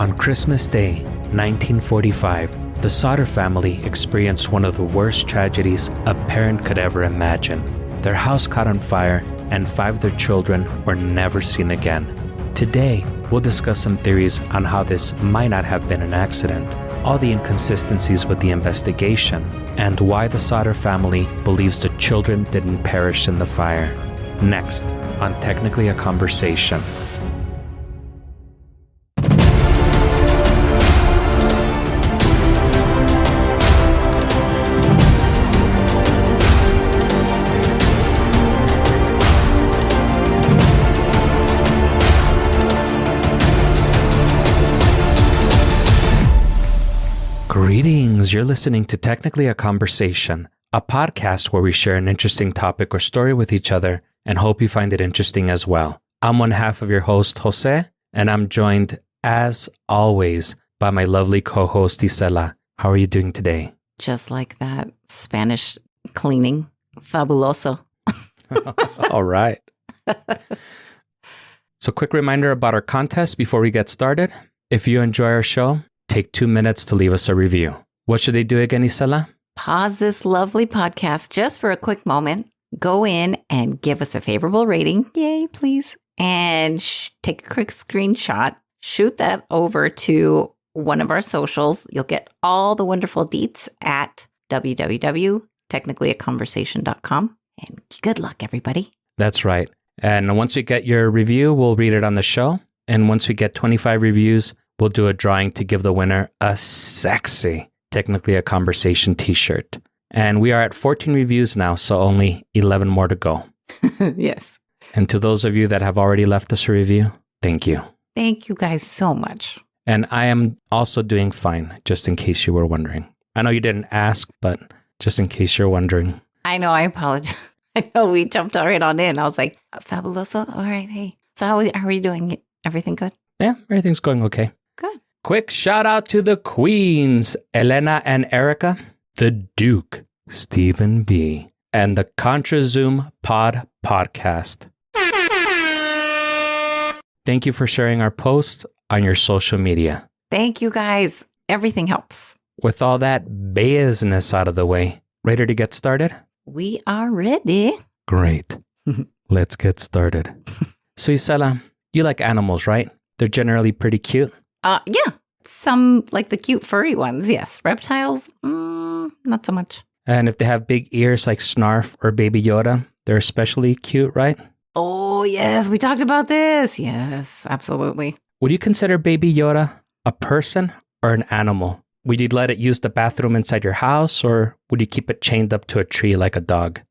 On Christmas Day, 1945, the Sodder family experienced one of the worst tragedies a parent could ever imagine. Their house caught on fire, and 5 of their children were never seen again. Today, we'll discuss some theories on how this might not have been an accident, all the inconsistencies with the investigation, and why the Sodder family believes the children didn't perish in the fire. Next, on Technically a Conversation. Greetings, you're listening to Technically a Conversation, a podcast where we share an interesting topic or story with each other and hope you find it interesting as well. I'm one half of your host, Jose, and I'm joined, as always, by my lovely co-host, Isela. How are you doing today? Just like that Spanish cleaning. Fabuloso. All right. So quick reminder about our contest before we get started. If you enjoy our show, take 2 minutes to leave us a review. What should they do again, Isela? Pause this lovely podcast just for a quick moment. Go in and give us a favorable rating. Yay, please. And take a quick screenshot. Shoot that over to one of our socials. You'll get all the wonderful deets at www.technicallyaconversation.com. And good luck, everybody. That's right. And once we get your review, we'll read it on the show. And once we get 25 reviews, we'll do a drawing to give the winner a sexy Technically a Conversation t-shirt. And we are at 14 reviews now, so only 11 more to go. Yes. And to those of you that have already left us a review, thank you. Thank you guys so much. And I am also doing fine, just in case you were wondering. I know you didn't ask, but just in case you're wondering. I know, I apologize. I know we jumped right on in. I was like, fabuloso. All right, hey. So how are you doing? Everything good? Yeah, everything's going okay. Good. Quick shout out to the queens, Elena and Erica, the Duke, Stephen B., and the Contra Zoom podcast. Thank you for sharing our posts on your social media. Thank you guys. Everything helps. With all that business out of the way, ready to get started? We are ready. Great. Let's get started. So Isela, you like animals, right? They're generally pretty cute. Yeah. Some like the cute furry ones. Yes. Reptiles, not so much. And if they have big ears like Snarf or Baby Yoda, they're especially cute, right? Oh, yes. We talked about this. Yes, absolutely. Would you consider Baby Yoda a person or an animal? Would you let it use the bathroom inside your house, or would you keep it chained up to a tree like a dog?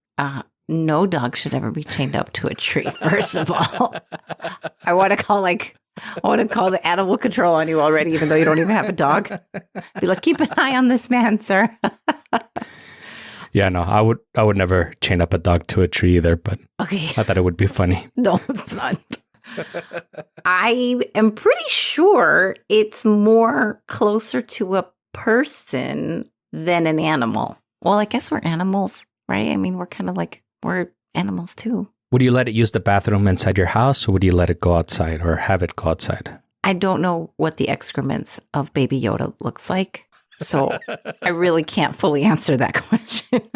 No dog should ever be chained up to a tree, first of all. I want to call the animal control on you already, even though you don't even have a dog. Be like, keep an eye on this man, sir. Yeah, no, I would never chain up a dog to a tree either, but okay. I thought it would be funny. No, it's not. I am pretty sure it's more closer to a person than an animal. Well, I guess we're animals, right? I mean, we're kind of like, we're animals too. Would you let it use the bathroom inside your house, or would you let it go outside or have it go outside? I don't know what the excrements of Baby Yoda looks like, so I really can't fully answer that question.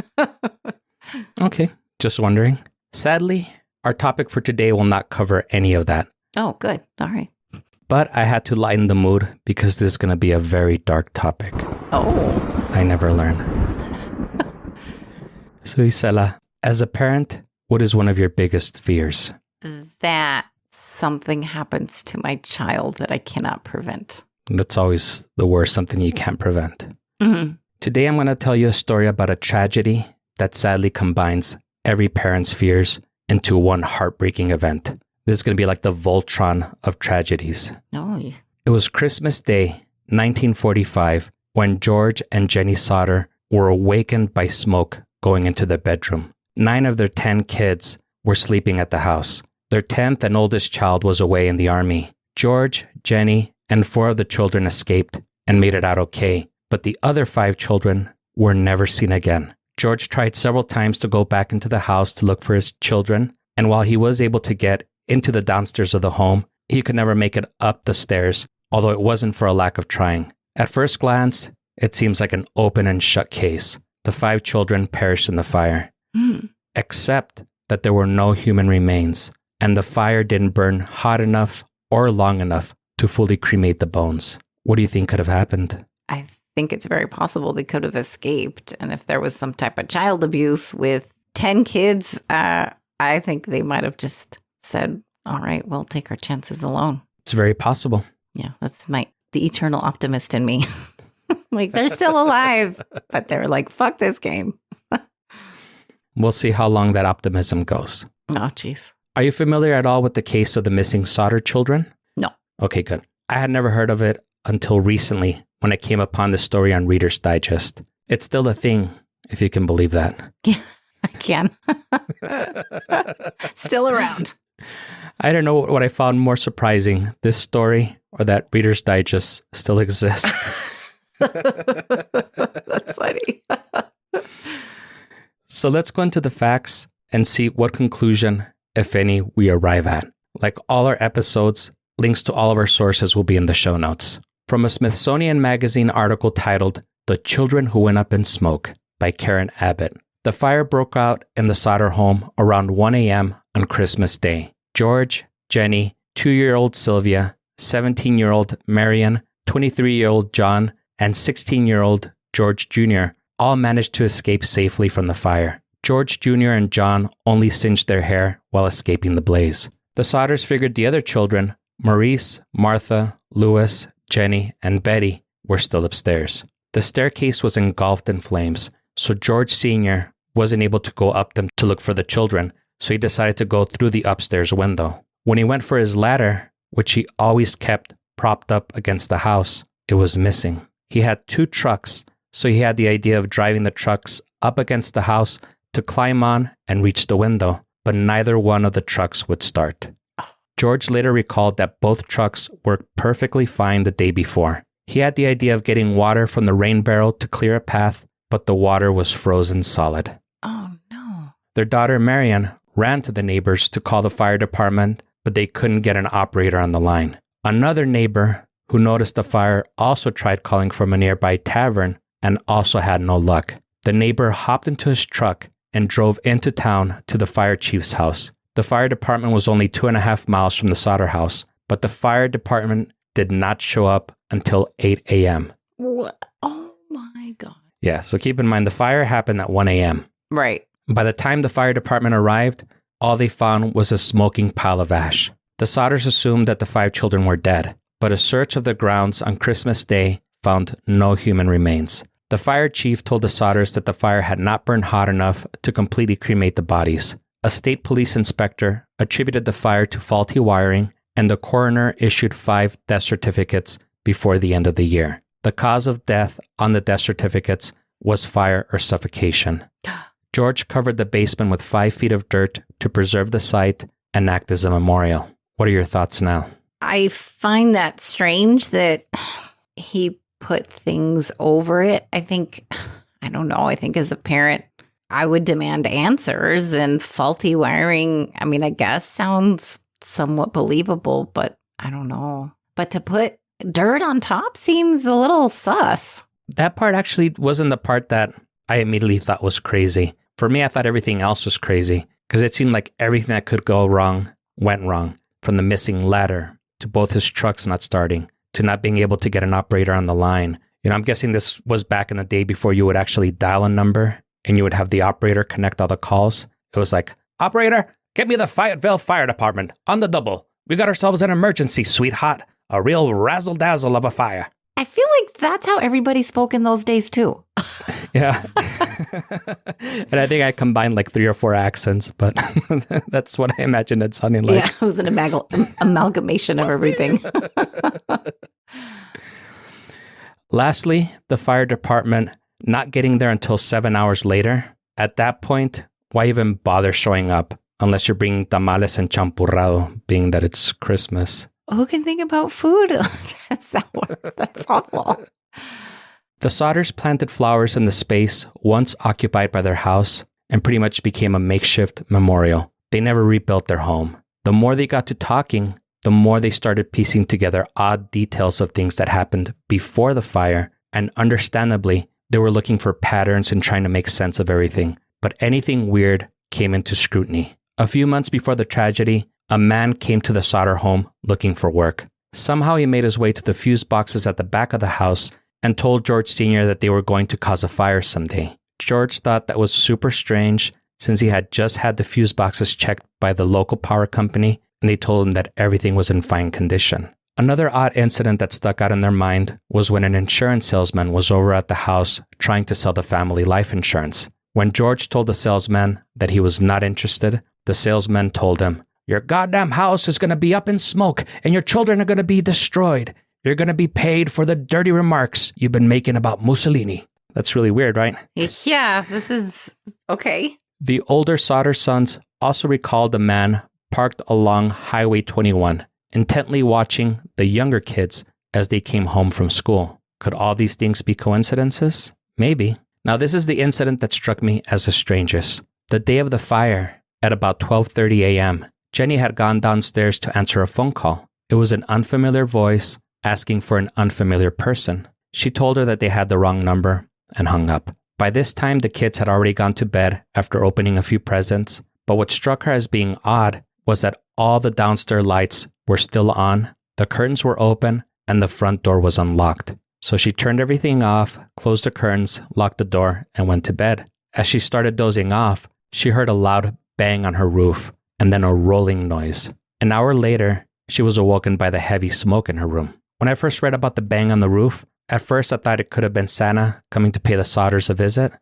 Okay, just wondering. Sadly, our topic for today will not cover any of that. Oh, good. All right. But I had to lighten the mood because this is going to be a very dark topic. Oh. I never learn. So Isela, as a parent, what is one of your biggest fears? That something happens to my child that I cannot prevent. That's always the worst, something you can't prevent. Mm-hmm. Today, I'm going to tell you a story about a tragedy that sadly combines every parent's fears into one heartbreaking event. This is going to be like the Voltron of tragedies. Oh. It was Christmas Day, 1945, when George and Jenny Sodder were awakened by smoke going into their bedroom. 9 of their 10 kids were sleeping at the house. Their 10th and oldest child was away in the army. George, Jenny, and 4 of the children escaped and made it out okay, but the other 5 children were never seen again. George tried several times to go back into the house to look for his children, and while he was able to get into the downstairs of the home, he could never make it up the stairs, although it wasn't for a lack of trying. At first glance, it seems like an open and shut case. The 5 children perished in the fire, except that there were no human remains, and the fire didn't burn hot enough or long enough to fully cremate the bones. What do you think could have happened? I think it's very possible they could have escaped. And if there was some type of child abuse with 10 kids, I think they might have just said, all right, we'll take our chances alone. It's very possible. Yeah, that's the eternal optimist in me. Like, they're still alive, but they're like, fuck this game. We'll see how long that optimism goes. Oh, jeez. Are you familiar at all with the case of the missing Sodder children? No. Okay, good. I had never heard of it until recently when I came upon the story on Reader's Digest. It's still a thing, if you can believe that. Yeah, I can. Still around. I don't know what I found more surprising, this story or that Reader's Digest still exists. That's funny. So let's go into the facts and see what conclusion, if any, we arrive at. Like all our episodes, links to all of our sources will be in the show notes. From a Smithsonian Magazine article titled "The Children Who Went Up in Smoke" by Karen Abbott. The fire broke out in the Sodder home around 1 a.m. on Christmas Day. George, Jenny, 2-year-old Sylvia, 17-year-old Marion, 23-year-old John, and 16-year-old George Jr. all managed to escape safely from the fire. George Jr. and John only singed their hair while escaping the blaze. The Sodders figured the other children, Maurice, Martha, Louis, Jenny, and Betty, were still upstairs. The staircase was engulfed in flames, so George Sr. wasn't able to go up them to look for the children, so he decided to go through the upstairs window. When he went for his ladder, which he always kept propped up against the house, it was missing. He had 2 trucks, so he had the idea of driving the trucks up against the house to climb on and reach the window, but neither one of the trucks would start. George later recalled that both trucks worked perfectly fine the day before. He had the idea of getting water from the rain barrel to clear a path, but the water was frozen solid. Oh, no. Their daughter Marion ran to the neighbors to call the fire department, but they couldn't get an operator on the line. Another neighbor who noticed the fire also tried calling from a nearby tavern and also had no luck. The neighbor hopped into his truck and drove into town to the fire chief's house. The fire department was only 2.5 miles from the Sodder house, but the fire department did not show up until 8 a.m. What? Oh my God. Yeah, so keep in mind the fire happened at 1 a.m. Right. By the time the fire department arrived, all they found was a smoking pile of ash. The Sodders assumed that the 5 children were dead, but a search of the grounds on Christmas Day found no human remains. The fire chief told the Sodders that the fire had not burned hot enough to completely cremate the bodies. A state police inspector attributed the fire to faulty wiring, and the coroner issued 5 death certificates before the end of the year. The cause of death on the death certificates was fire or suffocation. George covered the basement with 5 feet of dirt to preserve the site and act as a memorial. What are your thoughts now? I find that strange that he put things over it. I don't know. I think as a parent, I would demand answers, and faulty wiring, I mean, I guess sounds somewhat believable, but I don't know. But to put dirt on top seems a little sus. That part actually wasn't the part that I immediately thought was crazy. For me, I thought everything else was crazy because it seemed like everything that could go wrong went wrong. From the missing ladder to both his trucks not starting to not being able to get an operator on the line. You know, I'm guessing this was back in the day before you would actually dial a number and you would have the operator connect all the calls. It was like, operator, get me the Fayetteville Fire Department on the double. We got ourselves an emergency, sweetheart. A real razzle-dazzle of a fire. I feel like that's how everybody spoke in those days too. Yeah. And I think I combined like 3 or 4 accents, but that's what I imagined it sounding like. Yeah, it was an amalgamation of everything. Lastly, the fire department not getting there until 7 hours later. At that point, why even bother showing up unless you're bringing tamales and champurrado, being that it's Christmas? Who can think about food? That's awful. The Sodders planted flowers in the space once occupied by their house and pretty much became a makeshift memorial. They never rebuilt their home. The more they got to talking, the more they started piecing together odd details of things that happened before the fire, and understandably, they were looking for patterns and trying to make sense of everything. But anything weird came into scrutiny. A few months before the tragedy, a man came to the Sodder home looking for work. Somehow he made his way to the fuse boxes at the back of the house and told George Sr. that they were going to cause a fire someday. George thought that was super strange since he had just had the fuse boxes checked by the local power company and they told him that everything was in fine condition. Another odd incident that stuck out in their mind was when an insurance salesman was over at the house trying to sell the family life insurance. When George told the salesman that he was not interested, the salesman told him, "Your goddamn house is going to be up in smoke and your children are going to be destroyed. You're going to be paid for the dirty remarks you've been making about Mussolini." That's really weird, right? Yeah, this is okay. The older Sodder sons also recalled the man parked along Highway 21, intently watching the younger kids as they came home from school. Could all these things be coincidences? Maybe. Now, this is the incident that struck me as the strangest. The day of the fire, at about 12:30 a.m., Jenny had gone downstairs to answer a phone call. It was an unfamiliar voice asking for an unfamiliar person. She told her that they had the wrong number and hung up. By this time, the kids had already gone to bed after opening a few presents, but what struck her as being odd was that all the downstairs lights were still on, the curtains were open, and the front door was unlocked. So she turned everything off, closed the curtains, locked the door, and went to bed. As she started dozing off, she heard a loud bang on her roof, and then a rolling noise. An hour later, she was awoken by the heavy smoke in her room. When I first read about the bang on the roof, at first I thought it could have been Santa coming to pay the Sodders a visit.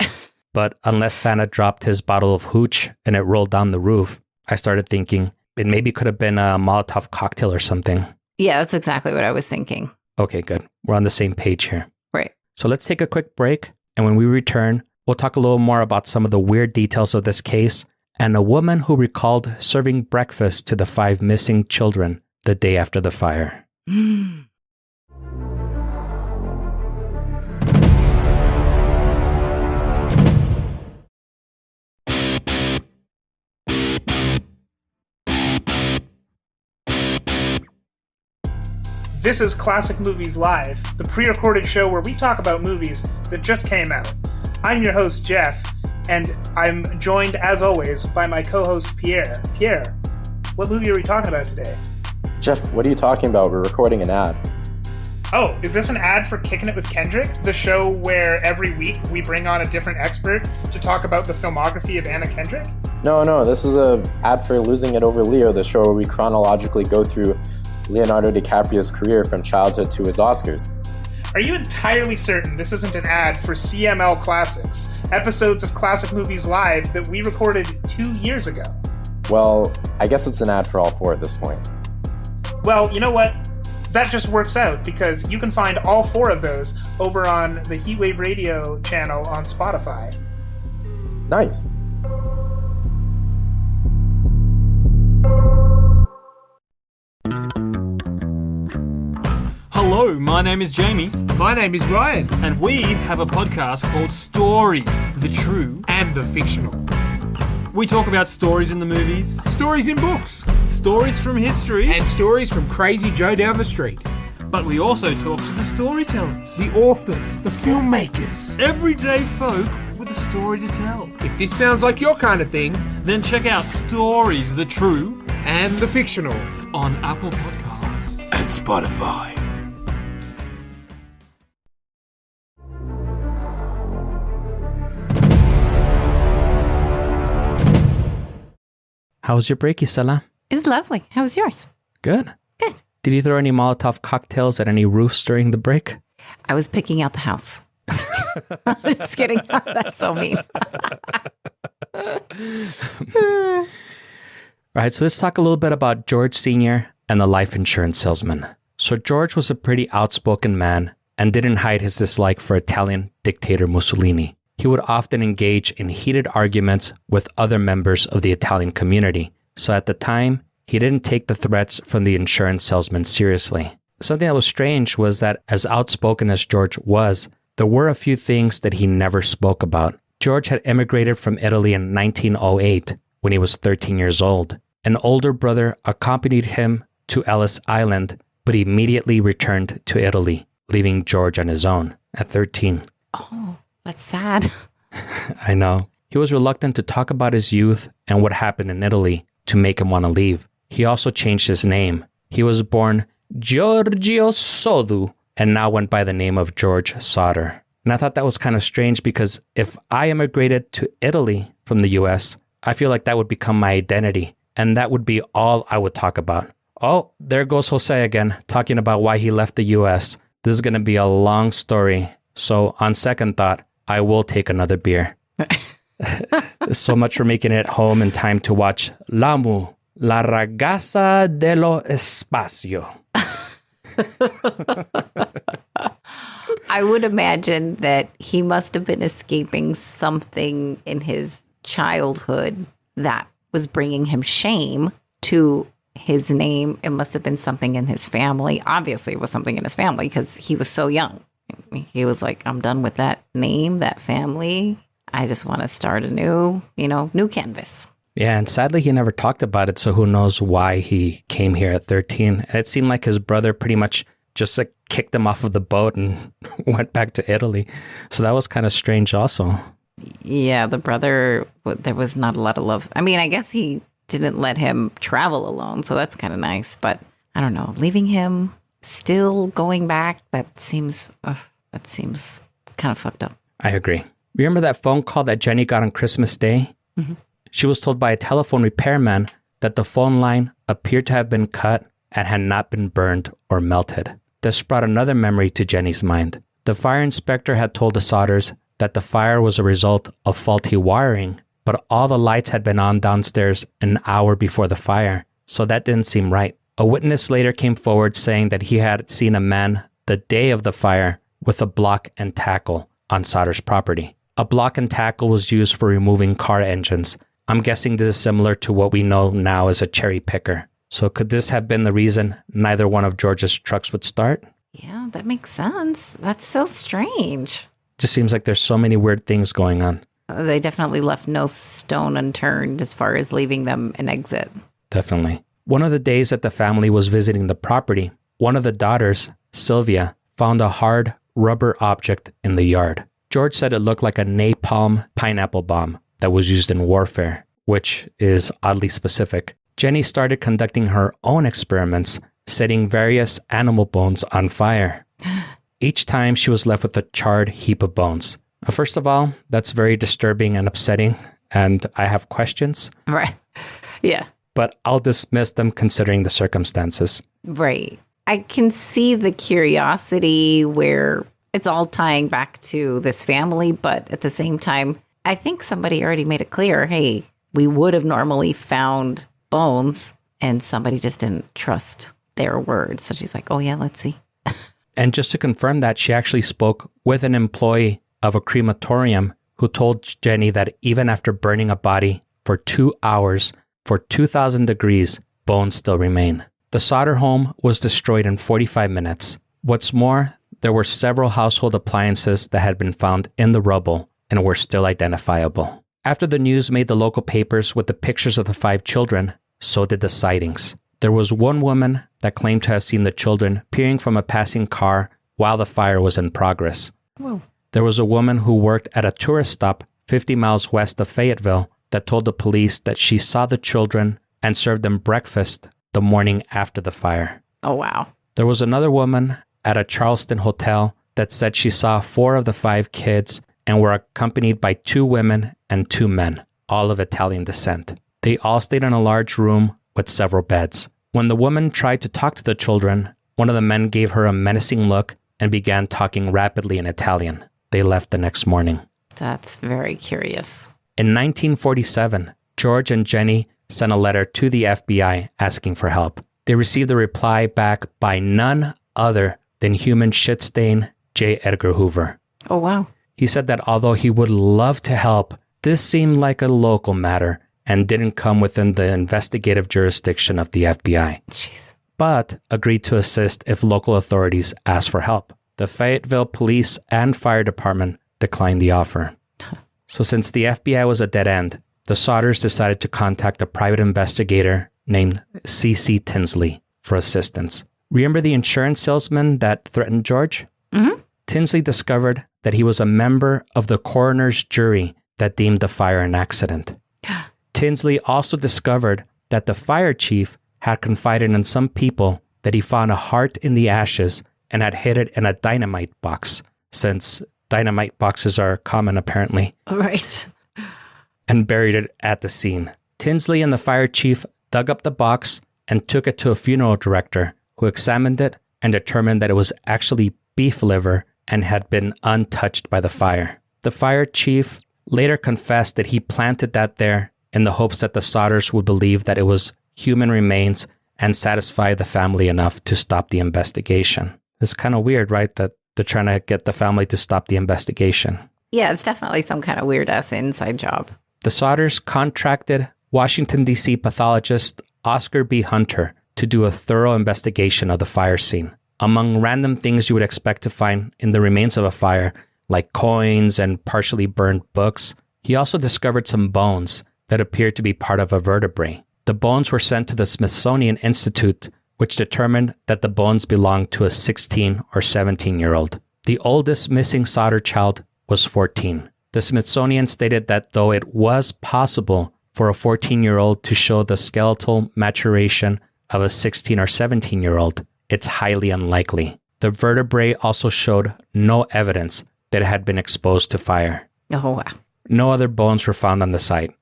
But unless Santa dropped his bottle of hooch and it rolled down the roof, I started thinking it maybe could have been a Molotov cocktail or something. Yeah, that's exactly what I was thinking. Okay, good. We're on the same page here. Right. So let's take a quick break. And when we return, we'll talk a little more about some of the weird details of this case and a woman who recalled serving breakfast to the 5 missing children the day after the fire. This is Classic Movies Live, the pre-recorded show where we talk about movies that just came out. I'm your host, Jeff, and I'm joined, as always, by my co-host, Pierre. Pierre, what movie are we talking about today? Jeff, what are you talking about? We're recording an ad. Oh, is this an ad for Kickin' It with Kendrick, the show where every week we bring on a different expert to talk about the filmography of Anna Kendrick? No, this is an ad for Losing It Over Leo, the show where we chronologically go through Leonardo DiCaprio's career from childhood to his Oscars. Are you entirely certain this isn't an ad for CML Classics, episodes of Classic Movies Live that we recorded 2 years ago? Well, I guess it's an ad for all 4 at this point. Well, you know what? That just works out because you can find all 4 of those over on the Heatwave Radio channel on Spotify. Nice. Hello, my name is Jamie. My name is Ryan. And we have a podcast called Stories, the True And the Fictional. We talk about stories in the movies, Stories in books. stories from history, And stories from Crazy Joe down the street. but we also talk to the storytellers. The authors, the filmmakers. Everyday folk with a story to tell. If this sounds like your kind of thing, Then check out Stories, the True and the Fictional. on Apple Podcasts. And Spotify. How was your break, Isela? It was lovely. How was yours? Good. Good. Did you throw any Molotov cocktails at any roofs during the break? I was picking out the house. I'm just kidding. I'm just kidding. That's so mean. All right, so let's talk a little bit about George Sr. and the life insurance salesman. So George was a pretty outspoken man and didn't hide his dislike for Italian dictator Mussolini. He would often engage in heated arguments with other members of the Italian community. So at the time, he didn't take the threats from the insurance salesman seriously. Something that was strange was that as outspoken as George was, there were a few things that he never spoke about. George had immigrated from Italy in 1908 when he was 13 years old. An older brother accompanied him to Ellis Island, but immediately returned to Italy, leaving George on his own at 13. Oh, that's sad. I know. He was reluctant to talk about his youth and what happened in Italy to make him want to leave. He also changed his name. He was born Giorgio Sodu and now went by the name of George Sodder. And I thought that was kind of strange because if I immigrated to Italy from the US, I feel like that would become my identity. And that would be all I would talk about. Oh, there goes Jose again, talking about why he left the US. This is going to be a long story. So on second thought, I will take another beer. So much for making it home in time to watch L'Amu, La Ragazza dello Espacio. I would imagine that he must have been escaping something in his childhood that was bringing him shame to his name. It must have been something in his family. Obviously, it was something in his family because he was so young. He was like, I'm done with that name, that family. I just want to start a new canvas. Yeah, and sadly, he never talked about it, so who knows why he came here at 13. And it seemed like his brother pretty much just kicked him off of the boat and went back to Italy. So that was kind of strange also. Yeah, the brother, there was not a lot of love. I mean, I guess he didn't let him travel alone, so that's kind of nice. But I don't know, leaving him, still going back, that seems kind of fucked up. I agree. Remember that phone call that Jenny got on Christmas Day? Mm-hmm. She was told by a telephone repairman that the phone line appeared to have been cut and had not been burned or melted. This brought another memory to Jenny's mind. The fire inspector had told the Sodders that the fire was a result of faulty wiring, but all the lights had been on downstairs an hour before the fire, so that didn't seem right. A witness later came forward saying that he had seen a man the day of the fire with a block and tackle on Sodder's property. A block and tackle was used for removing car engines. I'm guessing this is similar to what we know now as a cherry picker. So could this have been the reason neither one of George's trucks would start? Yeah, that makes sense. That's so strange. Just seems like there's so many weird things going on. They definitely left no stone unturned as far as leaving them an exit. Definitely. One of the days that the family was visiting the property, one of the daughters, Sylvia, found a hard rubber object in the yard. George said it looked like a napalm pineapple bomb that was used in warfare, which is oddly specific. Jenny started conducting her own experiments, setting various animal bones on fire. Each time she was left with a charred heap of bones. First of all, that's very disturbing and upsetting, and I have questions. Right. Yeah. But I'll dismiss them considering the circumstances. Right. I can see the curiosity where it's all tying back to this family, but at the same time, I think somebody already made it clear, hey, we would have normally found bones, and somebody just didn't trust their word. So she's like, oh yeah, let's see. And just to confirm that, she actually spoke with an employee of a crematorium who told Jenny that even after burning a body for 2 hours, for 2,000 degrees, bones still remain. The Sodder home was destroyed in 45 minutes. What's more, there were several household appliances that had been found in the rubble and were still identifiable. After the news made the local papers with the pictures of the 5 children, so did the sightings. There was one woman that claimed to have seen the children peering from a passing car while the fire was in progress. Whoa. There was a woman who worked at a tourist stop 50 miles west of Fayetteville that told the police that she saw the children and served them breakfast the morning after the fire. Oh, wow. There was another woman at a Charleston hotel that said she saw 4 of the 5 kids and were accompanied by 2 women and 2 men, all of Italian descent. They all stayed in a large room with several beds. When the woman tried to talk to the children, one of the men gave her a menacing look and began talking rapidly in Italian. They left the next morning. That's very curious. In 1947, George and Jenny sent a letter to the FBI asking for help. They received a reply back by none other than human shit stain J. Edgar Hoover. Oh, wow. He said that although he would love to help, this seemed like a local matter and didn't come within the investigative jurisdiction of the FBI. Jeez. But agreed to assist if local authorities asked for help. The Fayetteville Police and Fire Department declined the offer. So since the FBI was a dead end, the Sodders decided to contact a private investigator named C.C. Tinsley. for assistance. Remember the insurance salesman that threatened George? Mm-hmm. Tinsley discovered that he was a member of the coroner's jury that deemed the fire an accident. Tinsley also discovered that the fire chief had confided in some people that he found a heart in the ashes and had hid it in a dynamite box, since dynamite boxes are common apparently, Right. and buried it at the scene. Tinsley and the fire chief dug up the box and took it to a funeral director who examined it and determined that it was actually beef liver and had been untouched by the fire. The fire chief later confessed that he planted that there in the hopes that the Sodders would believe that it was human remains and satisfy the family enough to stop the investigation. It's kind of weird, right? That they're trying to get the family to stop the investigation. Yeah, it's definitely some kind of weird-ass inside job. The Sodders contracted Washington, D.C. pathologist Oscar B. Hunter to do a thorough investigation of the fire scene. Among random things you would expect to find in the remains of a fire, like coins and partially burned books, he also discovered some bones that appeared to be part of a vertebrae. The bones were sent to the Smithsonian Institute, which determined that the bones belonged to a 16 or 17-year-old. The oldest missing Sodder child was 14. The Smithsonian stated that though it was possible for a 14-year-old to show the skeletal maturation of a 16 or 17-year-old, it's highly unlikely. The vertebrae also showed no evidence that it had been exposed to fire. Oh, wow. No other bones were found on the site.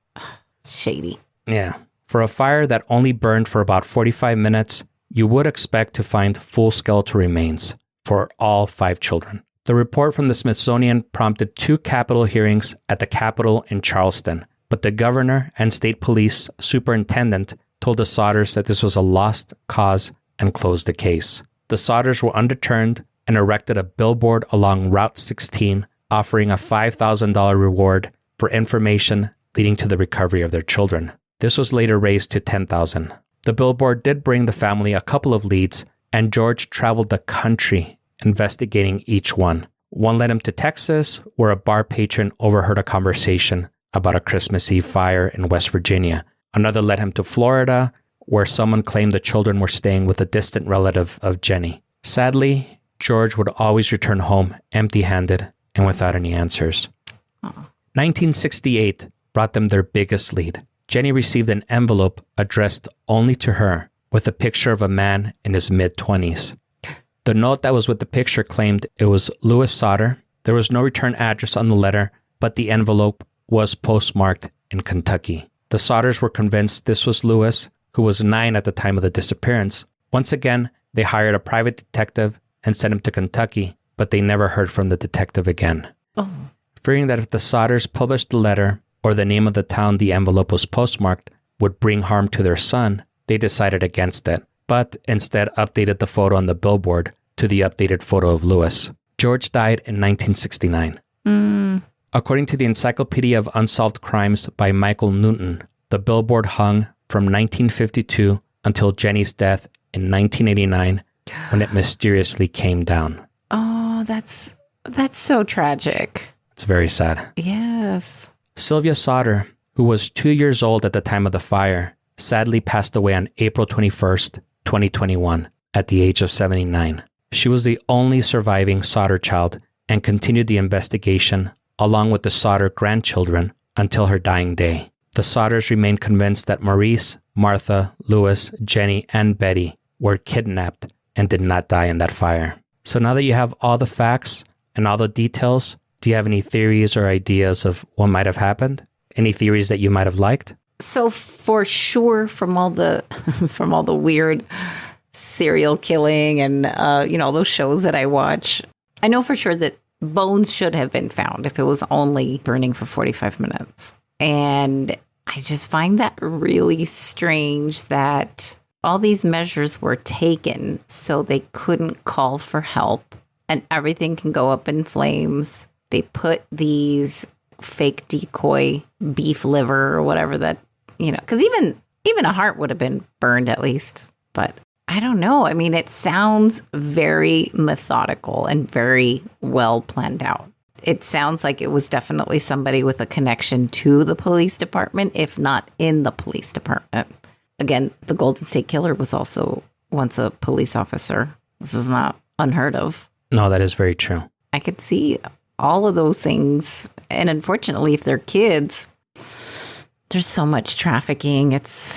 It's shady. Yeah. For a fire that only burned for about 45 minutes, you would expect to find full skeletal remains for all 5 children. The report from the Smithsonian prompted 2 capital hearings at the Capitol in Charleston, but the governor and state police superintendent told the Sodders that this was a lost cause and closed the case. The Sodders were undeterred and erected a billboard along Route 16, offering a $5,000 reward for information leading to the recovery of their children. This was later raised to $10,000. The billboard did bring the family a couple of leads, and George traveled the country investigating each one. One led him to Texas, where a bar patron overheard a conversation about a Christmas Eve fire in West Virginia. Another led him to Florida, where someone claimed the children were staying with a distant relative of Jenny. Sadly, George would always return home empty-handed and without any answers. 1968 brought them their biggest lead. Jenny received an envelope addressed only to her with a picture of a man in his mid-20s. The note that was with the picture claimed it was Louis Sodder. There was no return address on the letter, but the envelope was postmarked in Kentucky. The Sodders were convinced this was Louis, who was 9 at the time of the disappearance. Once again, they hired a private detective and sent him to Kentucky, but they never heard from the detective again. Oh. Fearing that if the Sodders published the letter or the name of the town the envelope was postmarked would bring harm to their son, they decided against it, but instead updated the photo on the billboard to the updated photo of Louis. George died in 1969. According to the Encyclopedia of Unsolved Crimes by Michael Newton, the billboard hung from 1952 until Jenny's death in 1989, when it mysteriously came down. Oh, that's so tragic. It's very sad. Yes. Sylvia Sodder, who was 2 years old at the time of the fire, sadly passed away on April 21st, 2021, at the age of 79. She was the only surviving Sodder child and continued the investigation along with the Sodder grandchildren until her dying day. The Sodders remained convinced that Maurice, Martha, Louis, Jenny, and Betty were kidnapped and did not die in that fire. So now that you have all the facts and all the details, do you have any theories or ideas of what might have happened? Any theories that you might have liked? So for sure, from all the from all the weird serial killing and all those shows that I watch, I know for sure that bones should have been found if it was only burning for 45 minutes. And I just find that really strange that all these measures were taken so they couldn't call for help and everything can go up in flames. They put these fake decoy beef liver or whatever that, because even a heart would have been burned at least. But I don't know. I mean, it sounds very methodical and very well planned out. It sounds like it was definitely somebody with a connection to the police department, if not in the police department. Again, the Golden State Killer was also once a police officer. This is not unheard of. No, that is very true. I could see all of those things. And unfortunately, if they're kids, there's so much trafficking. It's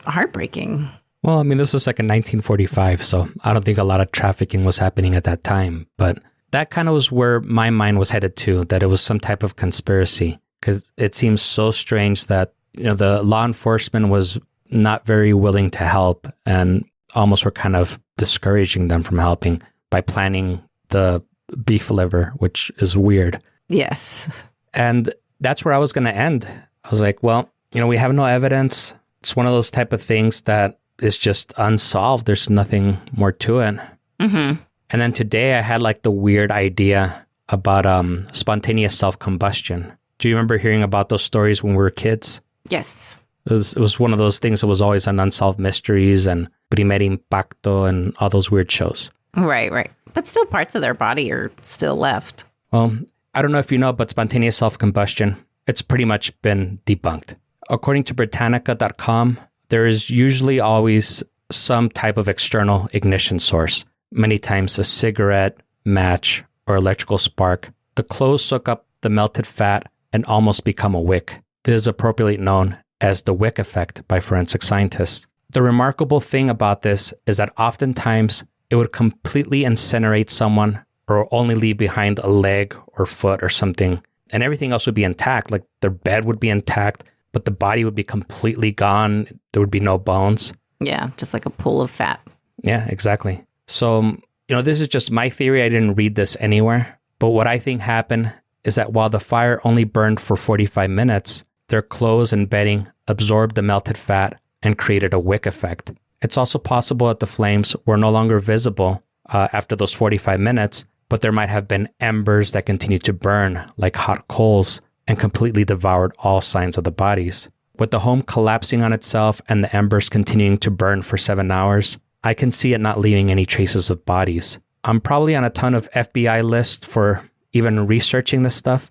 heartbreaking. Well, I mean, this was like in 1945, so I don't think a lot of trafficking was happening at that time. But that kind of was where my mind was headed to, that it was some type of conspiracy. Because it seems so strange that, the law enforcement was not very willing to help and almost were kind of discouraging them from helping by planning the beef liver, which is weird. Yes. And that's where I was going to end. I was like, well, we have no evidence. It's one of those type of things that is just unsolved. There's nothing more to it. Mm-hmm. And then today I had like the weird idea about spontaneous self-combustion. Do you remember hearing about those stories when we were kids? Yes. It was one of those things that was always on Unsolved Mysteries and Primer Impacto and all those weird shows. Right. But still parts of their body are still left. Well, I don't know if you know, but spontaneous self-combustion, it's pretty much been debunked. According to Britannica.com, there is usually always some type of external ignition source, many times a cigarette, match, or electrical spark. The clothes soak up the melted fat and almost become a wick. This is appropriately known as the wick effect by forensic scientists. The remarkable thing about this is that oftentimes it would completely incinerate someone or only leave behind a leg or foot or something, and everything else would be intact. Like their bed would be intact, but the body would be completely gone. There would be no bones. Yeah, just like a pool of fat. Yeah, exactly. So, this is just my theory. I didn't read this anywhere. But what I think happened is that while the fire only burned for 45 minutes, their clothes and bedding absorbed the melted fat and created a wick effect. It's also possible that the flames were no longer visible after those 45 minutes, but there might have been embers that continued to burn like hot coals and completely devoured all signs of the bodies. With the home collapsing on itself and the embers continuing to burn for 7 hours, I can see it not leaving any traces of bodies. I'm probably on a ton of FBI lists for even researching this stuff,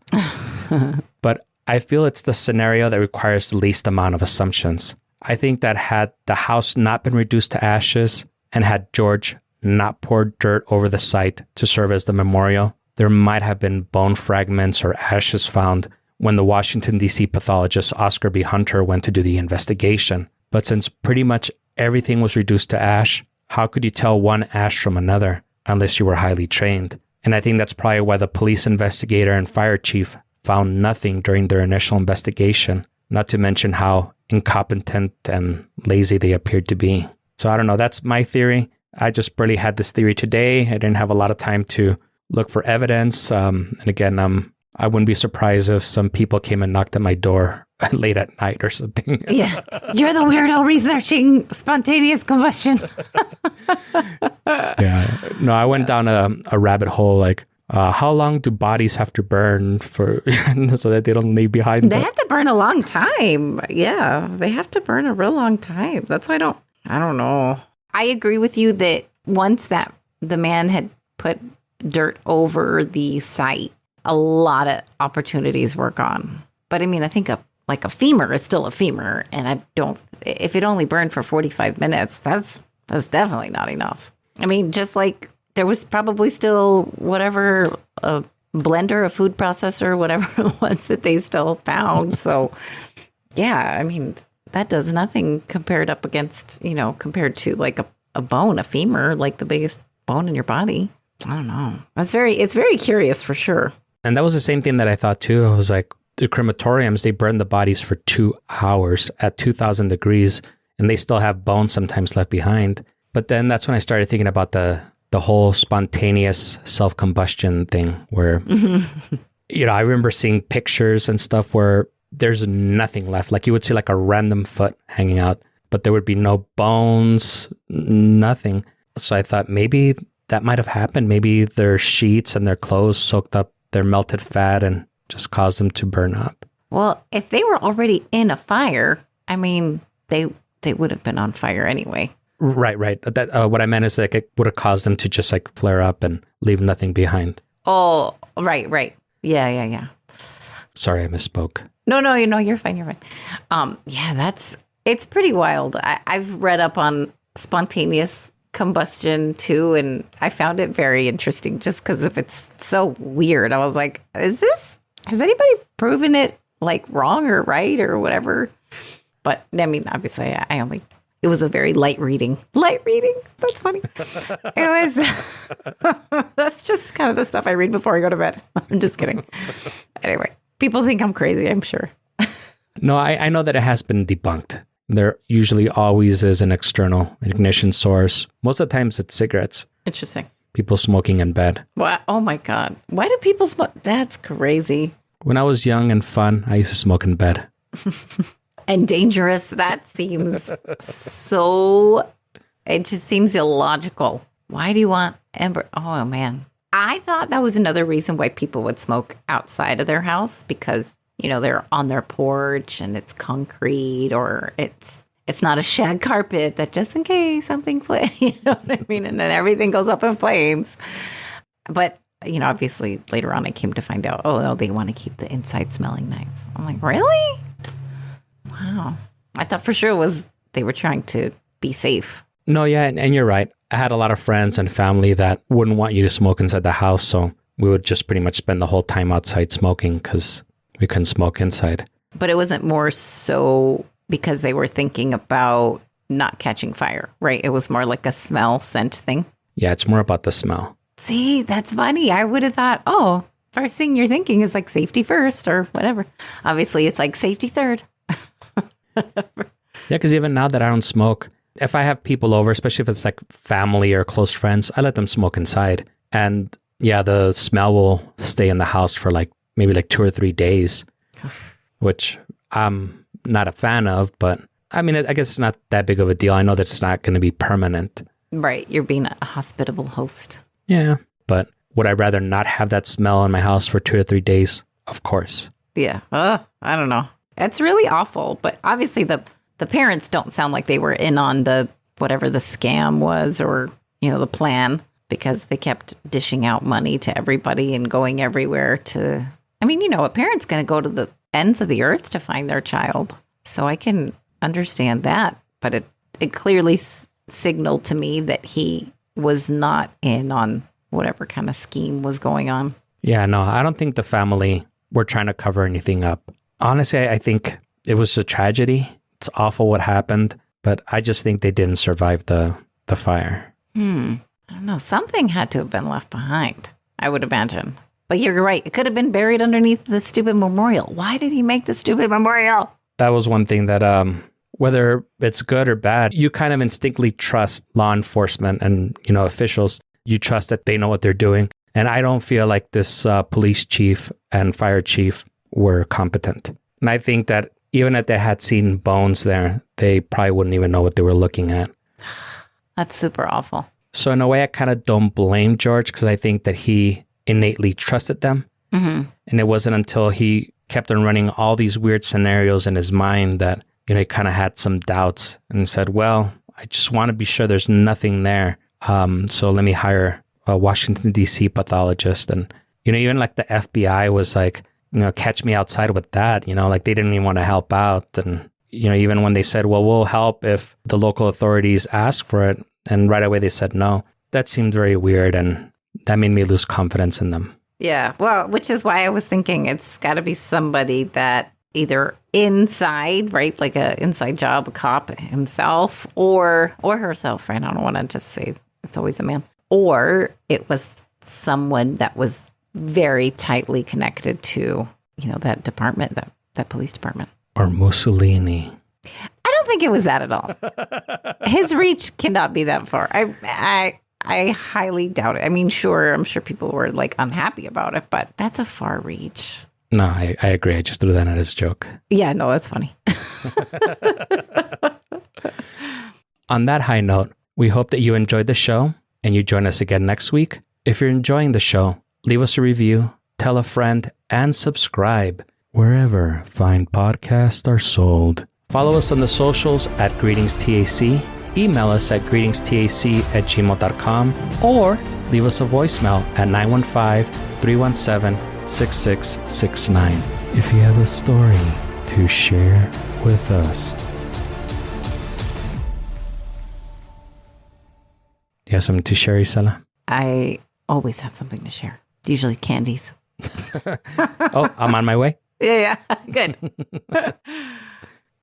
but I feel it's the scenario that requires the least amount of assumptions. I think that had the house not been reduced to ashes and had George not poured dirt over the site to serve as the memorial, there might have been bone fragments or ashes found when the Washington, D.C. pathologist Oscar B. Hunter went to do the investigation. But since pretty much everything was reduced to ash, how could you tell one ash from another unless you were highly trained? And I think that's probably why the police investigator and fire chief found nothing during their initial investigation, not to mention how incompetent and lazy they appeared to be. So I don't know, that's my theory. I just barely had this theory today. I didn't have a lot of time to look for evidence. And again, I wouldn't be surprised if some people came and knocked at my door late at night or something. Yeah. You're the weirdo researching spontaneous combustion. Yeah. No, I went down a rabbit hole like, how long do bodies have to burn for so that they don't leave behind? They have to burn a long time. Yeah, they have to burn a real long time. That's why I don't know. I agree with you that once that the man had put dirt over the site, a lot of opportunities were gone. But I mean, I think a femur is still a femur, and if it only burned for 45 minutes, that's definitely not enough. I mean, just like there was probably still whatever, a blender, a food processor, whatever it was that they still found. So yeah, I mean, that does nothing compared to like a bone, a femur, like the biggest bone in your body. I don't know. It's very curious for sure. And that was the same thing that I thought too. I was like, the crematoriums, they burn the bodies for 2 hours at 2,000 degrees, and they still have bones sometimes left behind. But then that's when I started thinking about the whole spontaneous self-combustion thing where, I remember seeing pictures and stuff where there's nothing left. Like you would see like a random foot hanging out, but there would be no bones, nothing. So I thought maybe that might have happened. Maybe their sheets and their clothes soaked up their melted fat and just caused them to burn up. Well, if they were already in a fire, I mean, they would have been on fire anyway. Right. That what I meant is like it would have caused them to just like flare up and leave nothing behind. Oh, right. Yeah. Sorry, I misspoke. No, you're fine. Yeah, it's pretty wild. I've read up on spontaneous combustion too, and I found it very interesting just because of it's so weird. I was like, has anybody proven it like wrong or right or whatever? But I mean, obviously it was a very light reading. That's funny. It was that's just kind of the stuff I read before I go to bed. I'm just kidding. Anyway, people think I'm crazy, I'm sure. No, I know that it has been debunked. There usually always is an external ignition source. Most of the times it's cigarettes. Interesting. People smoking in bed. What? Oh my God. Why do people smoke? That's crazy. When I was young and fun, I used to smoke in bed. And dangerous. That seems so, it just seems illogical. Why do you want Ember? Oh man. I thought that was another reason why people would smoke outside of their house because, you know, they're on their porch and it's concrete or it's not a shag carpet that just in case something flames, you know what I mean? And then everything goes up in flames. But, you know, obviously later on I came to find out, oh, no, they want to keep the inside smelling nice. I'm like, really? Wow. I thought for sure it was they were trying to be safe. No, yeah, and you're right. I had a lot of friends and family that wouldn't want you to smoke inside the house, so we would just pretty much spend the whole time outside smoking because we couldn't smoke inside. But it wasn't more so because they were thinking about not catching fire, right? It was more like a smell scent thing. Yeah, it's more about the smell. See, that's funny. I would have thought, oh, first thing you're thinking is like safety first or whatever. Obviously, it's like safety third. Yeah, because even now that I don't smoke, if I have people over, especially if it's like family or close friends, I let them smoke inside. And yeah, the smell will stay in the house for like maybe like 2 or 3 days, which I'm not a fan of. But I mean, I guess it's not that big of a deal. I know that it's not going to be permanent. Right. You're being a hospitable host. Yeah. But would I rather not have that smell in my house for 2 or 3 days? Of course. Yeah. I don't know. It's really awful. But obviously the parents don't sound like they were in on the whatever the scam was or, you know, the plan because they kept dishing out money to everybody and going everywhere to, I mean, you know, a parent's going to go to the ends of the earth to find their child. So I can understand that. But it clearly signaled to me that he was not in on whatever kind of scheme was going on. Yeah, no, I don't think the family were trying to cover anything up. Honestly, I think it was a tragedy. It's awful what happened, but I just think they didn't survive the fire. I don't know. Something had to have been left behind, I would imagine. But you're right. It could have been buried underneath the stupid memorial. Why did he make the stupid memorial? That was one thing that, whether it's good or bad, you kind of instinctively trust law enforcement and, you know, officials. You trust that they know what they're doing. And I don't feel like this police chief and fire chief were competent. And I think that even if they had seen bones there, they probably wouldn't even know what they were looking at. That's super awful. So in a way, I kind of don't blame George because I think that he innately trusted them. Mm-hmm. And it wasn't until he kept on running all these weird scenarios in his mind that, you know, he kind of had some doubts and said, well, I just want to be sure there's nothing there. So let me hire a Washington, D.C. pathologist. And, you know, even like the FBI was like, you know, catch me outside with that, you know, like they didn't even want to help out. And, you know, even when they said, well, we'll help if the local authorities ask for it. And right away they said no. That seemed very weird. And that made me lose confidence in them. Yeah. Well, which is why I was thinking it's got to be somebody that either inside, right? Like a inside job, a cop himself or herself, right? I don't want to just say it's always a man. Or it was someone that was very tightly connected to, you know, that department, that police department. Or Mussolini. I don't think it was that at all. His reach cannot be that far. I highly doubt it. I mean, sure, I'm sure people were like unhappy about it, but that's a far reach. No, I agree. I just threw that in as a joke. Yeah, no, that's funny. On that high note, we hope that you enjoyed the show and you join us again next week. If you're enjoying the show, leave us a review, tell a friend, and subscribe wherever fine podcasts are sold. Follow us on the socials at GreetingsTAC, email us at greetingstac@gmail.com, or leave us a voicemail at 915-317-6669 if you have a story to share with us. You have something to share, Isela? I always have something to share. Usually candies. Oh, I'm on my way. Yeah. Good.